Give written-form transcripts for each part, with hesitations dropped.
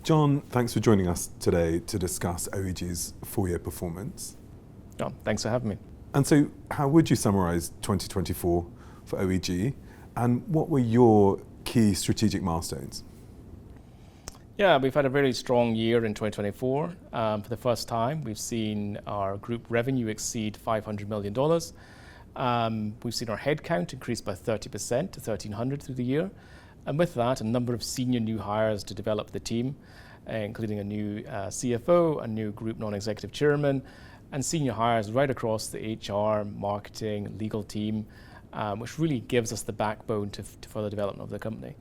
John, thanks for joining us today to discuss OEG's full-year performance. Oh, thanks for having me. And so, how would you summarise 2024 for OEG, and what were your key strategic milestones? Yeah, we've had a very strong year in 2024. For the first time, we've seen our group revenue exceed $500 million. We've seen our headcount increase by 30% to 1,300 through the year. And with that, a number of senior new hires to develop the team, including a new CFO, a new group non-executive chairman, and senior hires right across the HR, marketing, legal team, which really gives us the backbone to further development of the company.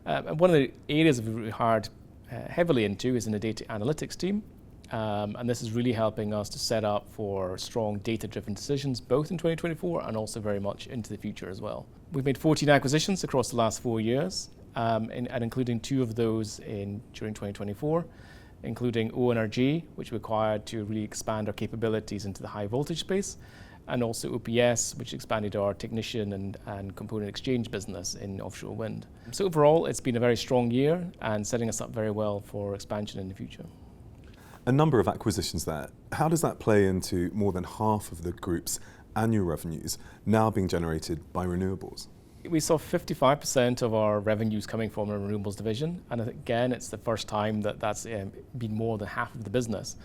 And one of the areas we've hired heavily into is in the data analytics team. And this is really helping us to set up for strong data-driven decisions, both in 2024 and also very much into the future as well. We've made 14 acquisitions across the last 4 years, and including 2 of those during 2024, including OEG, which we acquired to really expand our capabilities into the high voltage space, and also OPS, which expanded our technician and component exchange business in offshore wind. So overall, it's been a very strong year and setting us up very well for expansion in the future. A number of acquisitions there. How does that play into more than half of the group's annual revenues now being generated by renewables? We saw 55% of our revenues coming from our renewables division, and again, it's the first time that that's been more than half of the business.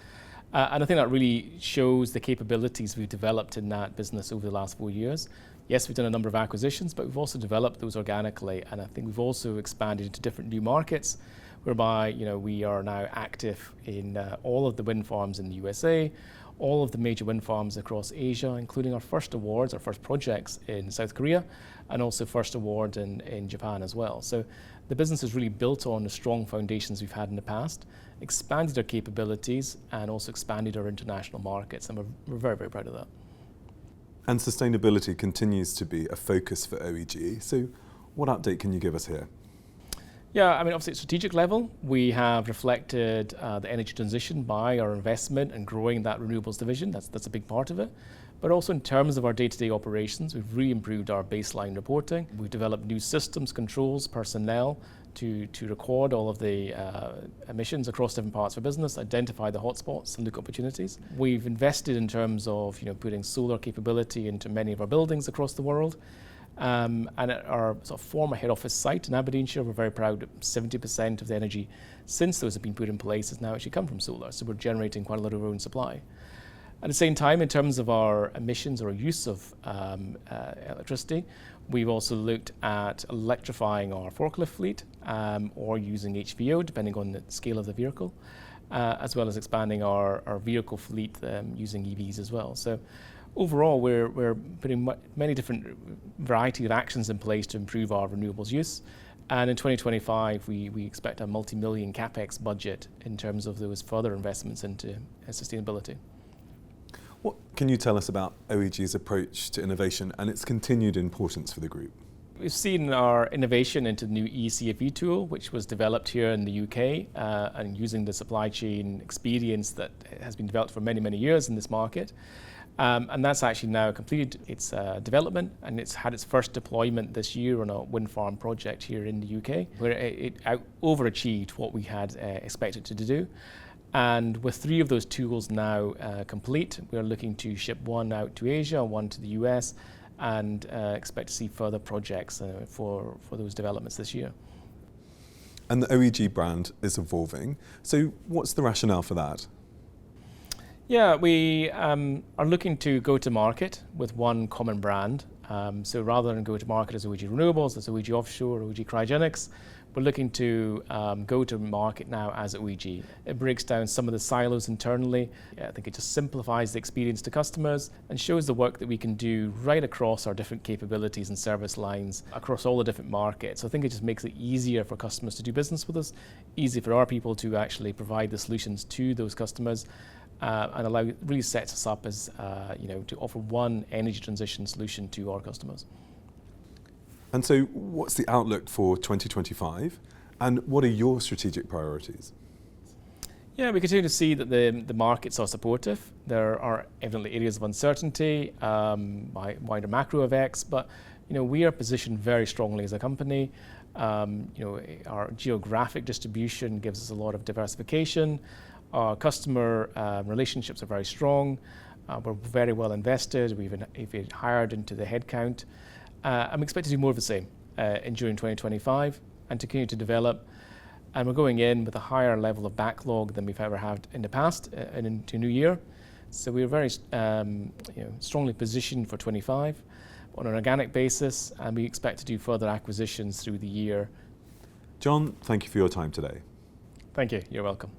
And I think that really shows the capabilities we've developed in that business over the last 4 years. Yes, we've done a number of acquisitions, but we've also developed those organically, and I think we've also expanded into different new markets, whereby we are now active in all of the wind farms in the USA, all of the major wind farms across Asia, including our first awards, our first projects in South Korea, and also first award in Japan as well. So the business is really built on the strong foundations we've had in the past, expanded our capabilities, and also expanded our international markets, and we're very, very proud of that. And sustainability continues to be a focus for OEG. So what update can you give us here? Yeah, I mean, obviously at strategic level, we have reflected the energy transition by our investment and growing that renewables division. That's a big part of it. But also in terms of our day-to-day operations, we've really improved our baseline reporting. We've developed new systems, controls, personnel to record all of the emissions across different parts of our business, identify the hotspots and look at opportunities. We've invested in terms of putting solar capability into many of our buildings across the world. And at our sort of former head office site in Aberdeenshire, we're very proud that 70% of the energy since those have been put in place has now actually come from solar. So we're generating quite a lot of our own supply. At the same time, in terms of our emissions or use of electricity, we've also looked at electrifying our forklift fleet or using HVO, depending on the scale of the vehicle, as well as expanding our vehicle fleet using EVs as well. So overall, we're putting many different variety of actions in place to improve our renewables use. And in 2025, we expect a multi-million capex budget in terms of those further investments into sustainability. What can you tell us about OEG's approach to innovation and its continued importance for the group? We've seen our innovation into the new eCFE tool, which was developed here in the UK, and using the supply chain experience that has been developed for many, many years in this market. And that's actually now completed its development, and it's had its first deployment this year on a wind farm project here in the UK, where it overachieved what we had expected it to do. And with 3 of those tools now complete, we're looking to ship 1 out to Asia, 1 to the US, and expect to see further projects for those developments this year. And the OEG brand is evolving. So what's the rationale for that? Yeah, we are looking to go to market with one common brand. So rather than go to market as OEG Renewables, as OEG Offshore, OEG Cryogenics, we're looking to go to market now as OEG. It breaks down some of the silos internally. I think it just simplifies the experience to customers and shows the work that we can do right across our different capabilities and service lines across all the different markets. So I think it just makes it easier for customers to do business with us, easy for our people to actually provide the solutions to those customers, and really sets us up as to offer one energy transition solution to our customers. And so what's the outlook for 2025, and what are your strategic priorities? Yeah, we continue to see that the markets are supportive. There are evidently areas of uncertainty, wider macro effects, but we are positioned very strongly as a company. Our geographic distribution gives us a lot of diversification. Our customer relationships are very strong. We're very well invested. We've hired into the headcount. I'm expected to do more of the same during 2025 and to continue to develop. And we're going in with a higher level of backlog than we've ever had in the past and into new year. So we're very strongly positioned for 25 on an organic basis, and we expect to do further acquisitions through the year. John, thank you for your time today. Thank you. You're welcome.